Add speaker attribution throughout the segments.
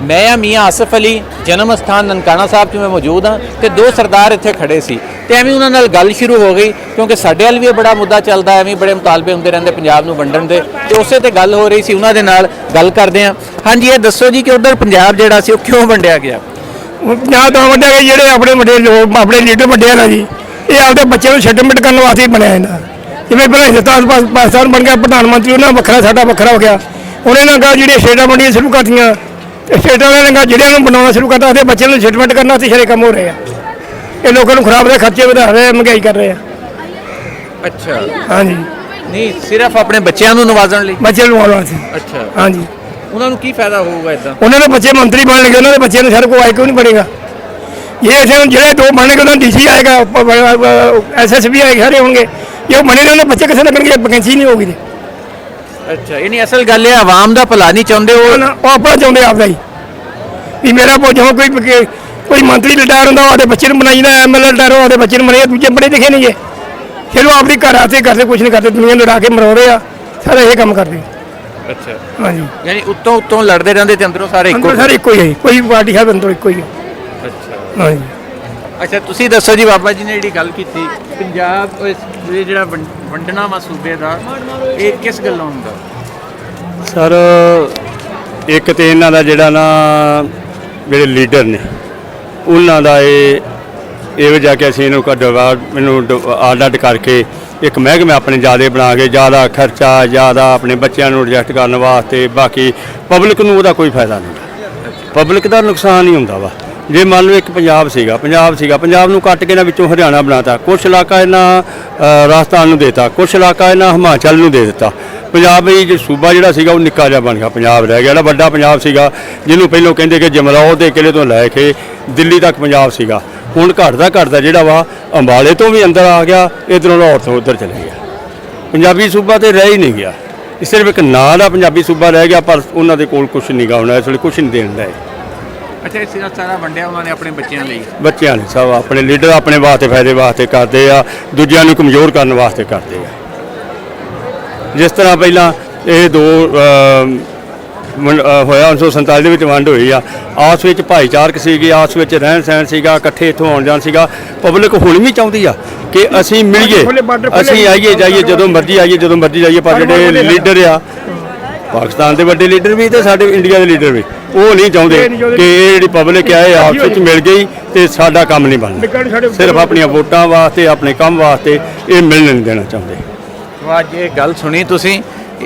Speaker 1: मैं मियाँ आसिफ अली जन्म स्थान ननकाना साहब 'ਚ मैं मौजूद हाँ तो दो सरदार इत्थे खड़े सी तो एवें उन्होंने नाल गल शुरू हो गई क्योंकि साडे वाल भी बड़ा मुद्दा चलता एवें बड़े मुतालबे होंदे रहंदे पंजाब नूं वंडण दे ते उसे ते गल हो रही सी उन्हां दे नाल गल करदे हां। हाँ जी, ये दसो जी कि उधर पंजाब जिहड़ा सी ओह क्यों वंडिया गया?
Speaker 2: पंजाब तो वंडिया गया जिहड़े अपने वड्डे लोग अपने लीडर वड्डे ना जी ये आपदे बच्चे नूं सेटलमेंट करन वास्ते बनया इन्हां जिवें पहले हिंदुस्तान पाकिस्तान बन गया प्रधानमंत्री उन्हां वखरा साडा वखरा हो गया उन्हें ना कहा जिहड़ियां स्टेटां वंडियां शुरू करतियां स्टेटां वाले ने कहा जिहड़ियां नूं बनाउणा शुरू करता अपने बच्चे नूं सेटलमेंट करना ते सारे काम हो रहे हैं ये लोगों को खराब दे खर्चे वधा रहे हैं महंगाई कर रहे हैं।
Speaker 1: अच्छा,
Speaker 2: हाँ जी,
Speaker 1: नहीं सिर्फ अपने बच्चों को नवाजण लई
Speaker 2: बच्चे नवाजण वास्ते।
Speaker 1: अच्छा,
Speaker 2: हाँ जी,
Speaker 1: उन्होंने की फायदा होगा इदा?
Speaker 2: उन्होंने बच्चे मंत्री बन लगे उन्होंने बच्चे सारे को आए क्यों नहीं बनेगा ये ऐसे जो दो बनेंगे उन्होंने डीसी आएगा SSB आएगा सारे होंगे ये बने उन्होंने बच्चे किसे लगेंगे वैकेंसी नहीं होगी।
Speaker 1: अच्छा, यानी असल गल है आवाम का भला नहीं चाहते वो
Speaker 2: अपना चाहते आपका ही भी मेरा जो कोई मंत्री रिटायर होंगे आपके बच्चे बनाई ना MLA रिटायर हो आपके बच्चे बनाइए दूजे बड़े दिखे नहीं है फिर वो अपनी घर आते करते कुछ नहीं करते दुनिया लड़ा के मरा रहे सारे ये काम करते।
Speaker 1: अच्छा,
Speaker 2: हाँ जी,
Speaker 1: यानी उत्तों उत्तों लड़ते रहते थे अंदरों सारे
Speaker 2: सारे एक ही है कोई पार्टी है अंदरों एक ही है।
Speaker 1: अच्छा,
Speaker 2: हाँ जी,
Speaker 1: अच्छा तुसी दसो जी बाबा जी ने जी गल की पंजाब जो वंडना वा सूबे का ये किस गल्लों हुंदा?
Speaker 3: सर एक तो इन्हों का जोड़ा ना जोड़े लीडर ने उन्होंने ये वजह कि असीं मैनू आड अड करके एक महकमे अपने ज़्यादा बना के ज़्यादा खर्चा ज़्यादा अपने बच्चों को एडजस्ट करने वास्ते बाकी पब्लिक को वह कोई फायदा नहीं पब्लिक का नुकसान ही होंदा वा जे मान लो एक पंजाब नूं कट के ना विचों हरियाणा बनाता कुछ इलाका इन्हां राजस्थान नूं देता कुछ इलाका इन्हां हिमाचल नूं दे दिता पंजाब जो सूबा जिहड़ा सीगा वो निक्का जिहा बन गया पंजाब रह गया वड्डा पंजाब सीगा जिन्हों पहलों कहंदे कि जमलौर के किले तो लैके दिल्ली तक पंजाब सीगा हुण घटदा जिहड़ा वा अंबाले तो भी अंदर आ गया इधरों लाहौर तो उधर चले गया पंजाबी सूबा तो रह ही नहीं गया सिर्फ एक नां दा पंजाबी सूबा रह गया पर उन्हां दे कोल कुछ नहीं गा होना इस वे कुछ नहीं देण दा।
Speaker 1: अच्छा, इस सारा वंडिया उन्होंने अपने
Speaker 3: बच्चों ने सब अपने लीडर अपने वास्ते फायदे वास्ते करते हैं दूजिया को कमज़ोर करने वास्ते करते हैं। जिस तरह पहला ये दो होया 1947 वंड हुई आ आपस में भाईचारक सी आपस में रहन सहन सीगा इकट्ठे इत्थों आउण जाण सीगा पब्लिक हुण भी चाहती आ कि असीं मिलीए असीं आइए जाइए जदों मर्जी जाइए पर जिहड़े लीडर आ पाकिस्तान के वड्डे लीडर भी तो साडे इंडिया के लीडर भी वो नहीं चाहते कि ये जी पब्लिक है ये आपस में मिल गई तो साडा काम नहीं बनना सिर्फ अपन वोटां वास्ते अपने काम वास्ते ये मिलने नहीं देना चाहते।
Speaker 1: अज ये गल सुनी तुसीं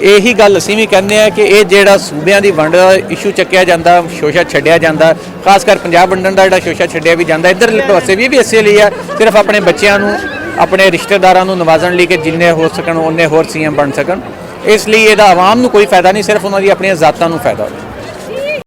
Speaker 1: यही गल असीं भी कहने कि ये जिहड़ा सूबियां दी वंड दा इशू चक्या जांदा शोशा छड्डिया जांदा खासकर पंजाब वंडण दा जिहड़ा शोशा छड्डिया भी जांदा इधर पासे भी इसे लिए है सिर्फ अपने बच्चों नूं अपने रिश्तेदारां नूं नवाजण लई कि जिन्ने हो सकन उन्ने होर CM बन सकन इसलिए इहदा आवाम नूं कोई फायदा नहीं सिर्फ उन्हां दी अपनी जातां नूं फायदा हो।